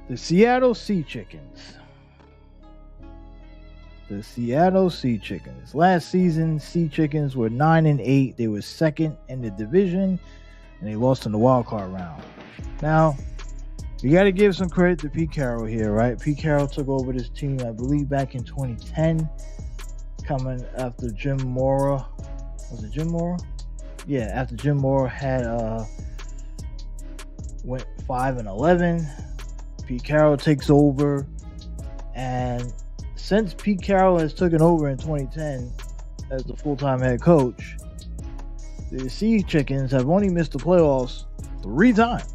The Seattle Sea Chickens. The Seattle Sea Chickens. Last season, Sea Chickens were 9-8. They were second in the division, and they lost in the wild card round. Now, you got to give some credit to Pete Carroll here, right? Pete Carroll took over this team, I believe, back in 2010, coming after Jim Mora. Was it Jim Mora? Yeah, after Jim Mora had went 5-11. Pete Carroll takes over, and since Pete Carroll has taken over in 2010 as the full-time head coach, the Sea Chickens have only missed the playoffs 3 times,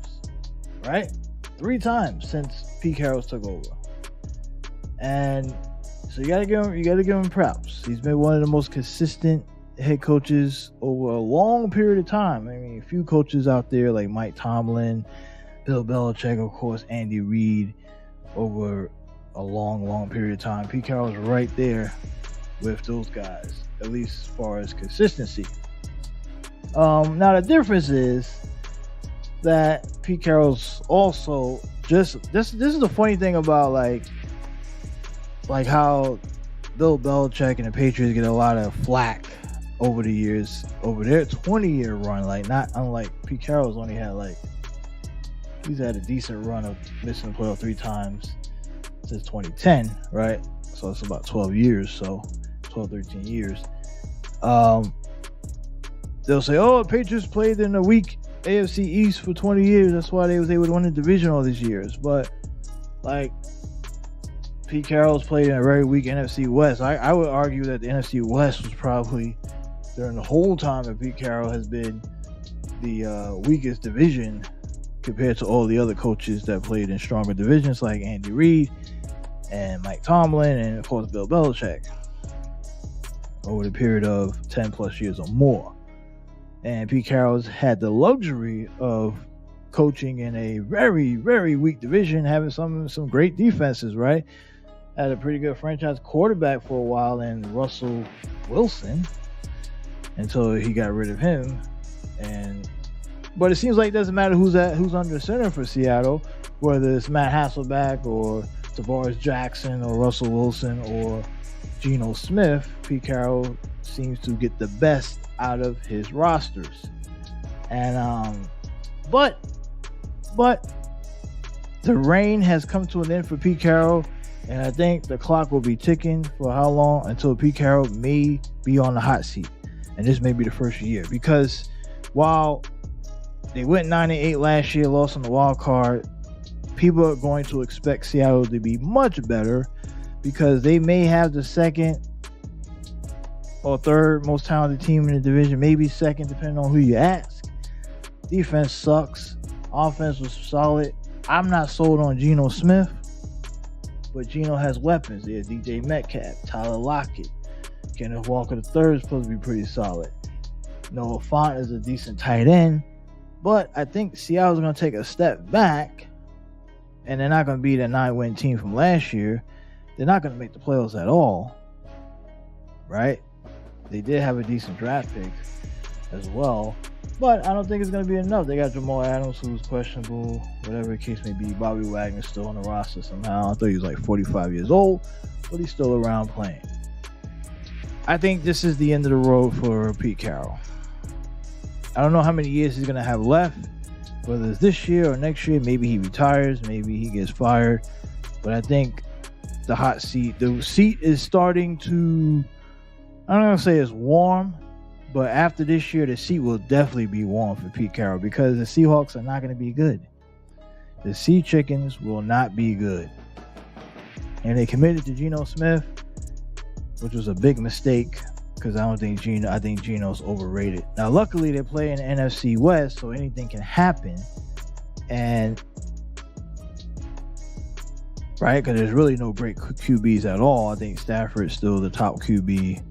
right? 3 times since Pete Carroll took over, and so you gotta give him props. He's been one of the most consistent head coaches over a long period of time. I mean, a few coaches out there like Mike Tomlin, Bill Belichick, of course, Andy Reid, over a long period of time. Pete Carroll's right there with those guys, at least as far as consistency. Now the difference is that Pete Carroll's also just this is the funny thing about like how Bill Belichick and the Patriots get a lot of flack over the years, over their 20-year run. Like, not unlike Pete Carroll's only had he's had a decent run of missing the playoff 3 times since 2010, right? So it's about 12 years, so 12, 13 years. They'll say, oh, the Patriots played in a weak AFC East for 20 years. That's why they was able to win the division all these years. But, Pete Carroll's played in a very weak NFC West. I would argue that the NFC West was probably, during the whole time that Pete Carroll has been, the weakest division compared to all the other coaches that played in stronger divisions like Andy Reid and Mike Tomlin and, of course, Bill Belichick over the period of 10 plus years or more. And Pete Carroll's had the luxury of coaching in a very, very weak division, having some great defenses, right? Had a pretty good franchise quarterback for a while in Russell Wilson until he got rid of him. But it seems like it doesn't matter who's under center for Seattle, whether it's Matt Hasselbeck or Tavares Jackson or Russell Wilson or Geno Smith. Pete Carroll seems to get the best out of his rosters. And but the reign has come to an end for Pete Carroll, and I think the clock will be ticking for how long until Pete Carroll may be on the hot seat. And this may be the first year, because while they went 9-8 last year, lost on the wild card, people are going to expect Seattle to be much better because they may have the second or third most talented team in the division, maybe second, depending on who you ask. Defense sucks. Offense was solid. I'm not sold on Geno Smith, but Geno has weapons. There's DJ Metcalf, Tyler Lockett, Kenneth Walker III is supposed to be pretty solid. Noah Fant is a decent tight end, but I think Seattle's going to take a step back, and they're not going to be that 9-win team from last year. They're not going to make the playoffs at all, right? They did have a decent draft pick as well, but I don't think it's going to be enough. They got Jamal Adams, who's questionable, whatever the case may be. Bobby Wagner's still on the roster somehow. I thought he was 45 years old, but he's still around playing. I think this is the end of the road for Pete Carroll. I don't know how many years he's going to have left, whether it's this year or next year. Maybe he retires, maybe he gets fired, but I think the seat is starting to, I'm not going to say it's warm, but after this year, the seat will definitely be warm for Pete Carroll because the Seahawks are not going to be good. The Sea Chickens will not be good. And they committed to Geno Smith, which was a big mistake because I think Geno's overrated. Now, luckily, they play in the NFC West, so anything can happen. And right, because there's really no great QBs at all. I think Stafford's still the top QB,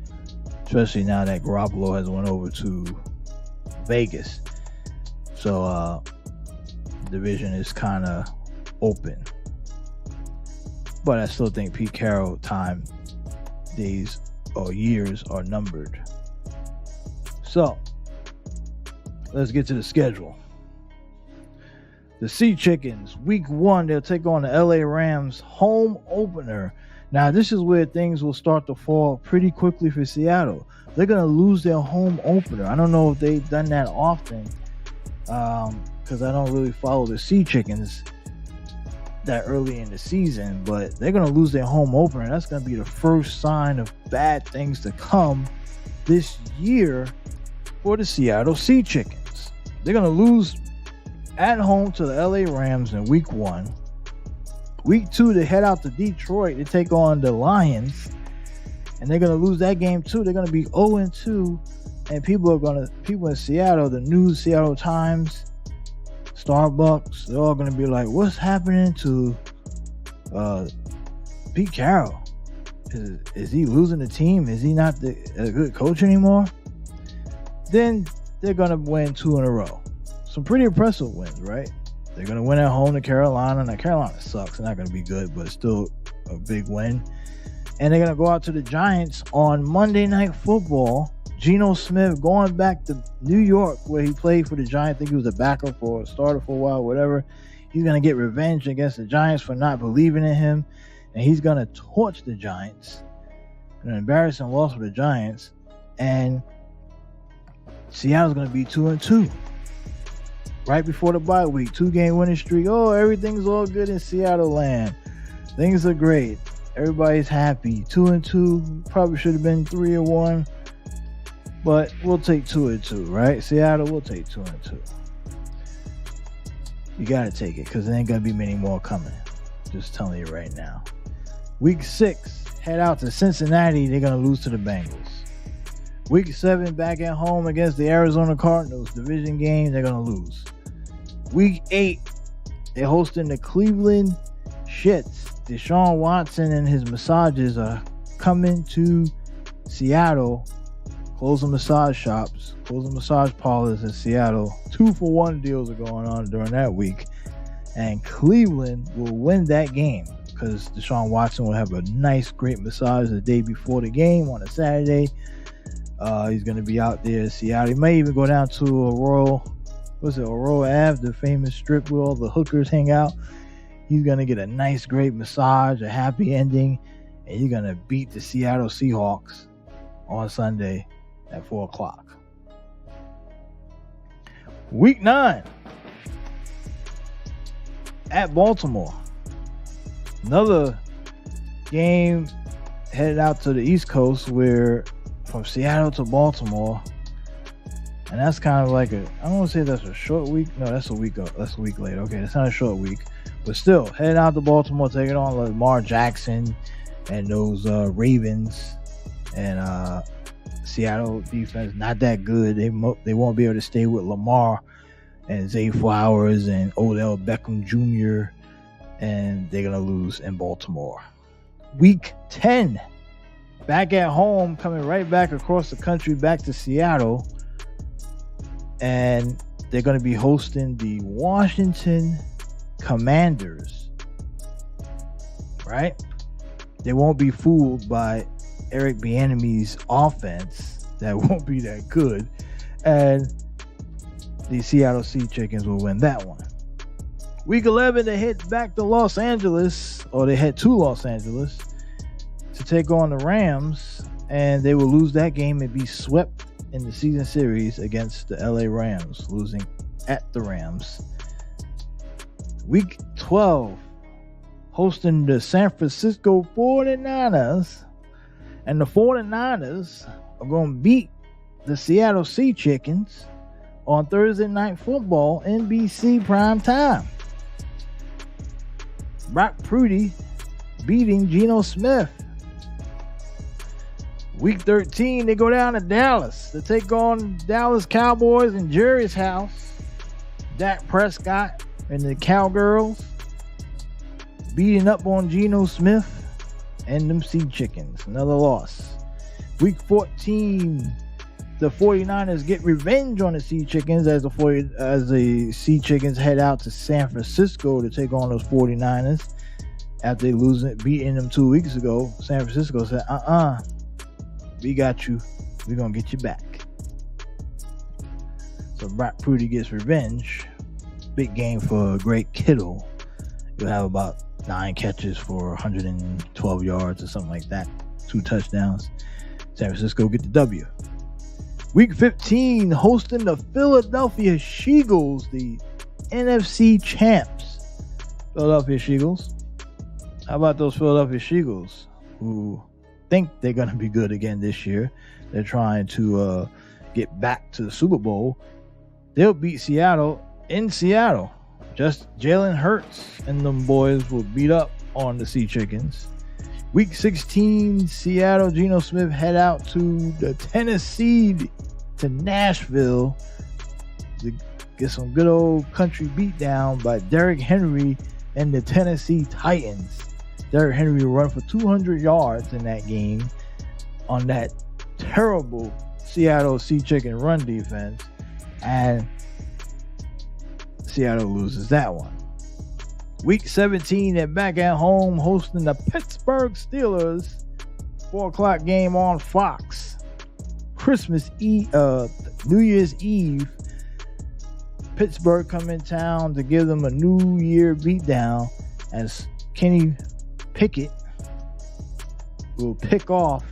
especially now that Garoppolo has went over to Vegas. So division is kind of open. But I still think Pete Carroll days or years are numbered. So let's get to the schedule. The Sea Chickens, week 1, they'll take on the LA Rams home opener. Now, this is where things will start to fall pretty quickly for Seattle. They're going to lose their home opener. I don't know if they've done that often because I don't really follow the Sea Chickens that early in the season, but they're going to lose their home opener. That's going to be the first sign of bad things to come this year for the Seattle Sea Chickens. They're going to lose at home to the LA Rams in week 1. Week 2, they head out to Detroit to take on the Lions, and they're going to lose that game too. They're going to be 0-2, and people in Seattle, the News, Seattle Times, Starbucks, they're all going to be like, what's happening to Pete Carroll? Is he losing the team? Is he not a good coach anymore? Then they're going to win 2 in a row. Some pretty impressive wins, right? They're going to win at home to Carolina. Now, Carolina sucks. They're not going to be good, but it's still a big win. And they're going to go out to the Giants on Monday Night Football. Geno Smith going back to New York where he played for the Giants. I think he was a backup or a starter for a while, whatever. He's going to get revenge against the Giants for not believing in him. And he's going to torch the Giants. An embarrassing loss for the Giants. And Seattle's going to be 2-2. Right before the bye week, 2-game winning streak. Oh, everything's all good in Seattle land. Things are great. Everybody's happy. 2-2. Probably should have been 3-1. But we'll take 2-2, right? Seattle, we'll take 2-2. You got to take it because there ain't going to be many more coming. Just telling you right now. Week 6, head out to Cincinnati. They're going to lose to the Bengals. Week 7, back at home against the Arizona Cardinals. Division game, they're going to lose. Week 8, they're hosting the Cleveland Shits. Deshaun Watson and his massages are coming to Seattle. Closing massage shops, closing massage parlors in Seattle. 2-for-1 deals are going on during that week. And Cleveland will win that game because Deshaun Watson will have a nice, great massage the day before the game on a Saturday. He's going to be out there in Seattle. He may even go down to Aurora Ave, the famous strip where all the hookers hang out. He's going to get a nice, great massage, a happy ending, and you're going to beat the Seattle Seahawks on Sunday at 4 o'clock. Week 9 at Baltimore. Another game headed out to the East Coast where from Seattle to Baltimore, and that's kind of like I don't want to say that's a short week. No, that's a week later. Okay, that's not a short week, but still heading out to Baltimore, taking on Lamar Jackson and those Ravens. And Seattle defense not that good. They won't be able to stay with Lamar and Zay Flowers and Odell Beckham Jr. and they're gonna lose in Baltimore. Week 10. Back at home, coming right back across the country, back to Seattle. And they're going to be hosting the Washington Commanders. Right? They won't be fooled by Eric Bieniemy's offense. That won't be that good. And the Seattle Sea Chickens will win that one. Week 11, they head back to Los Angeles, or they head to Los Angeles to take on the Rams, and they will lose that game and be swept in the season series against the LA Rams, losing at the Rams. Week 12, hosting the San Francisco 49ers, and the 49ers are going to beat the Seattle Sea Chickens on Thursday Night Football, NBC prime time. Brock Purdy beating Geno Smith. Week 13, they go down to Dallas to take on Dallas Cowboys in Jerry's house. Dak Prescott and the Cowgirls beating up on Geno Smith and them Sea Chickens. Another loss. Week 14, the 49ers get revenge on the Sea Chickens as the Sea Chickens head out to San Francisco to take on those 49ers. After beating them 2 weeks ago, San Francisco said, we got you. We're going to get you back. So Brock Purdy gets revenge. big game for Greg Kittle. He'll have about 9 catches for 112 yards or something like that. 2 touchdowns. San Francisco get the W. Week 15, hosting the Philadelphia Eagles, the NFC champs. Philadelphia Eagles. How about those Philadelphia Eagles who think they're going to be good again this year? They're trying to get back to the Super Bowl. They'll beat Seattle in Seattle. Just Jalen Hurts and them boys will beat up on the Sea Chickens. Week 16, Seattle, Geno Smith head out to the Tennessee, to Nashville to get some good old country beatdown by Derrick Henry and the Tennessee Titans. Derrick Henry will run for 200 yards in that game on that terrible Seattle Sea Chicken run defense, and Seattle loses that one. Week 17, they're back at home hosting the Pittsburgh Steelers. 4 o'clock game on Fox. Christmas Eve, New Year's Eve. Pittsburgh come in town to give them a New Year beatdown as Kenny Pickett will pick off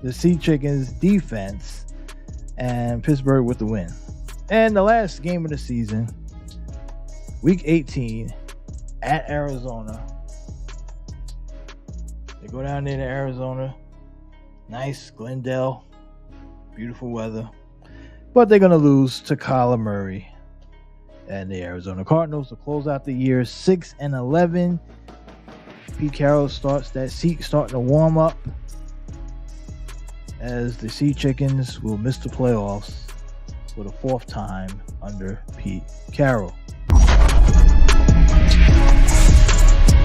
the Sea Chickens defense, and Pittsburgh with the win. And the last game of the season, Week 18, at Arizona. They go down there to Arizona. Nice, Glendale. Beautiful weather. But they're going to lose to Kyler Murray and the Arizona Cardinals to close out the year 6-11. Pete Carroll starts that seat, starting to warm up as the Sea Chickens will miss the playoffs for the 4th time under Pete Carroll.